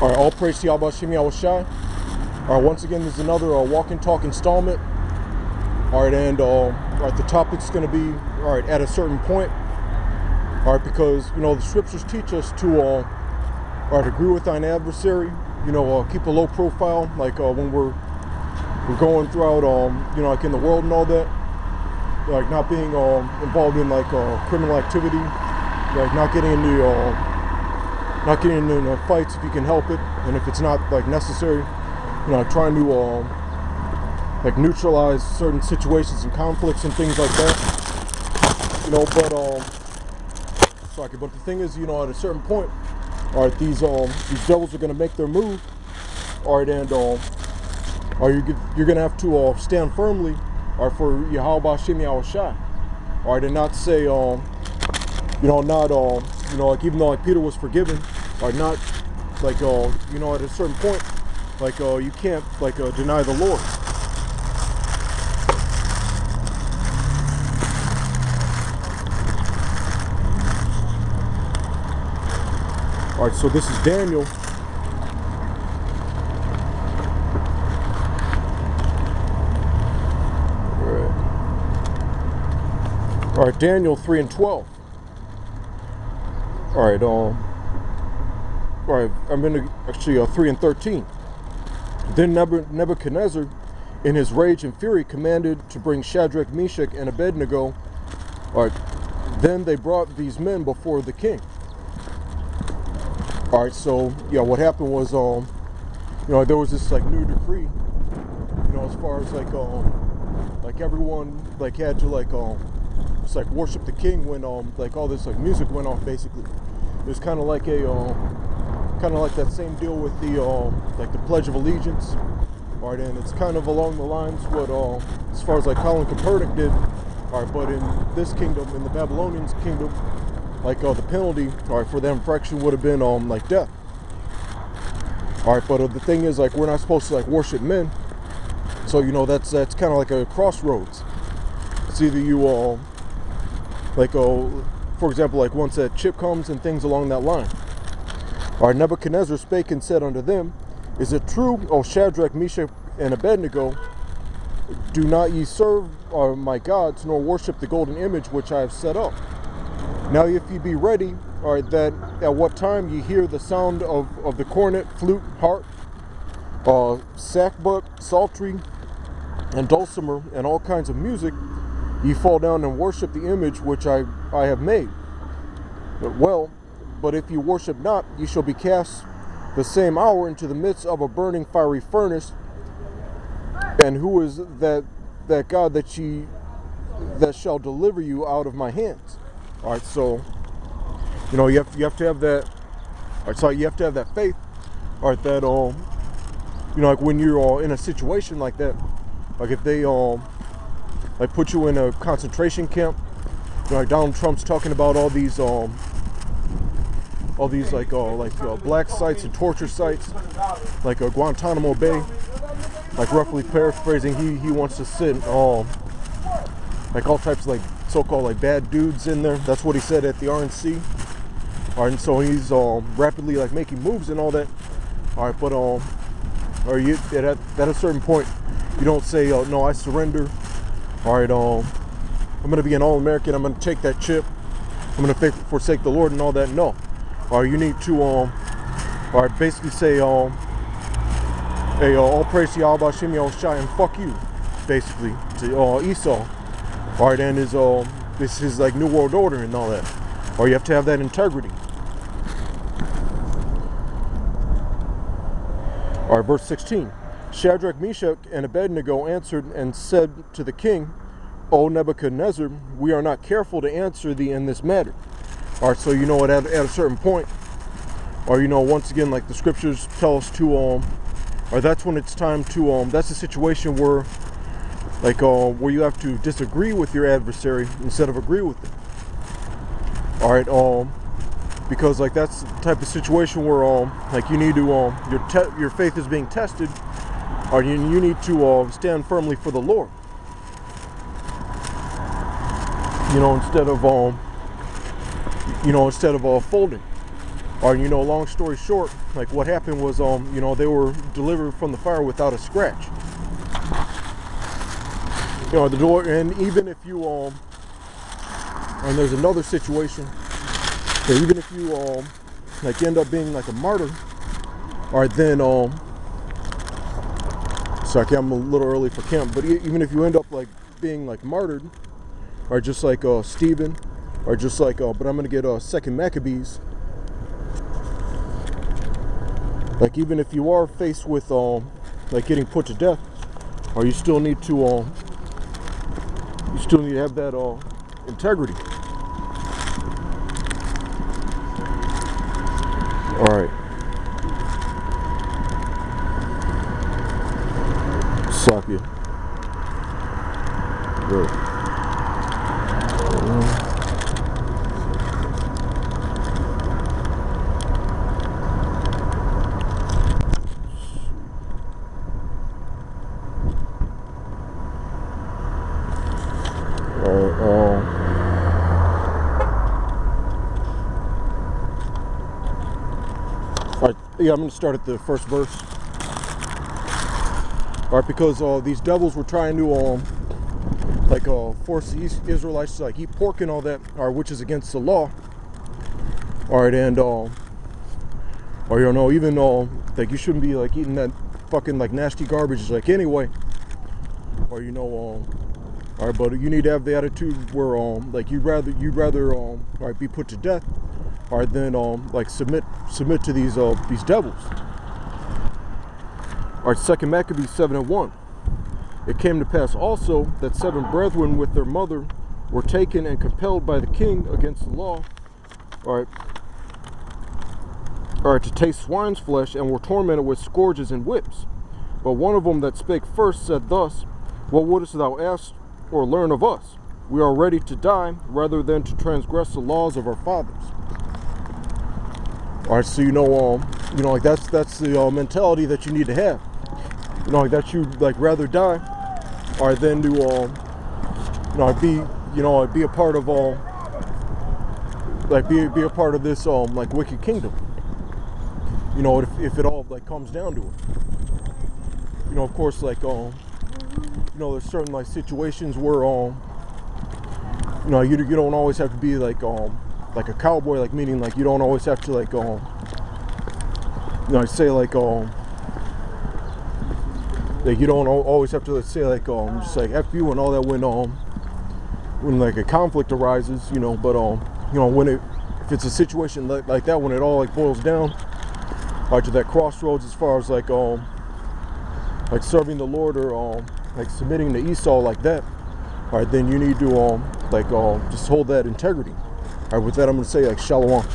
All right, all praise to Yahweh Shem Yahweh Shai. All right, once again, this is another walk and talk installment. All right, and all right, the topic's going to be at a certain point. All right, because the scriptures teach us to agree with thine adversary. Keep a low profile, like when we're going throughout like in the world and all that. Like not being involved in like criminal activity, like not getting into fights if you can help it, and if it's not like necessary, trying to like neutralize certain situations and conflicts and things like that. But the thing is, at a certain point, these devils are going to make their move, and you're going to have to stand firmly, for Yahweh Shem Yahweh Shai, and not say, like even though like Peter was forgiven, not like at a certain point, like you can't like deny the Lord. All right, so this is Daniel. All right, Daniel 3:12. All right, I'm in actually 3:13. Then Nebuchadnezzar, in his rage and fury, commanded to bring Shadrach, Meshach, and Abednego. All right, then they brought these men before the king. All right, so what happened was there was this like new decree, as far as like everyone like had to like just like worship the king when like all this like music went off. Basically, it was kind of like that same deal with the like the Pledge of Allegiance. All right, and it's kind of along the lines what as far as like Colin Kaepernick did. All right, but in this kingdom, in the Babylonians kingdom, like the penalty for that infraction would have been like death. All right, but the thing is, like, we're not supposed to like worship men, so that's kind of like a crossroads. It's either you for example, like once that chip comes and things along that line. All right, Nebuchadnezzar spake and said unto them, is it true, O Shadrach, Meshach, and Abednego, do not ye serve my gods, nor worship the golden image which I have set up? Now if ye be ready, that at what time ye hear the sound of the cornet, flute, harp, sackbut, psaltery, and dulcimer, and all kinds of music, ye fall down and worship the image which I have made. But if you worship not, ye shall be cast the same hour into the midst of a burning fiery furnace. And who is that God that shall deliver you out of my hands? All right, so you have to have that. All right, so you have to have that faith. All right, that like when you're in a situation like that, like if they like put you in a concentration camp, like Donald Trump's talking about all these like black sites and torture sites, like Guantanamo Bay. Like roughly paraphrasing, he wants to sit like all types of like so-called like bad dudes in there. That's what he said at the RNC. All right, and so he's rapidly like making moves and all that. All right, but you at a certain point, you don't say no, I surrender. All right, I'm gonna be an all-American. I'm gonna take that chip. I'm gonna forsake the Lord and all that. No, all right, you need to basically say hey, all praise to Yahweh Shem Yahweh Shai, and fuck you, basically, to Esau. All right, and this is like New World Order and all that. Or you have to have that integrity. All right, verse 16. Shadrach, Meshach, and Abednego answered and said to the king, O Nebuchadnezzar, we are not careful to answer thee in this matter. All right, so at a certain point, or once again, like the scriptures tell us to or that's when it's time to that's a situation where like where you have to disagree with your adversary instead of agree with them. All right, because like that's the type of situation where like you need to your faith is being tested, or you need to stand firmly for the Lord. Instead of folding. Or, you know, long story short, like what happened was, you know, they were delivered from the fire without a scratch. You know, the door, and even if you, and there's another situation, that even if you, like end up being like a martyr, or then, sorry, I'm a little early for camp, but even if you end up like being like martyred, or just like Stephen, or just like, but I'm gonna get 2nd Maccabees. Like even if you are faced with like getting put to death, or you still need to have that integrity. All right. Sakya. Good. Alright, yeah, I'm going to start at the first verse. Alright, because these devils were trying to like force the Israelites to like eat pork and all that, or which is against the law. Alright, and or you know, even like you shouldn't be like eating that fucking like nasty garbage like anyway. Or you know, alright, but you need to have the attitude where like you'd rather alright, be put to death, or then like submit to these devils. Alright, 2nd Maccabees 7:1. It came to pass also that 7 brethren with their mother were taken and compelled by the king against the law, alright, to taste swine's flesh, and were tormented with scourges and whips. But one of them that spake first said thus, What wouldest thou ask or learn of us? We are ready to die rather than to transgress the laws of our fathers. Alright, so you know, like that's the mentality that you need to have. You know, like that you like rather die, or than to you know, be a part of like be a part of this like wicked kingdom. You know, if it all like comes down to it. You know, of course, like you know, there's certain like situations where you know, you don't always have to be like a cowboy, like meaning like you don't always have to like you know, say like you don't always have to say like just like F you and all that when like a conflict arises, you know. But you know, if it's a situation like that, when it all like boils down to that crossroads as far as like serving the Lord, or like submitting to Esau like that, all right, then you need to like just hold that integrity. All right, with that, I'm going to say like shalom.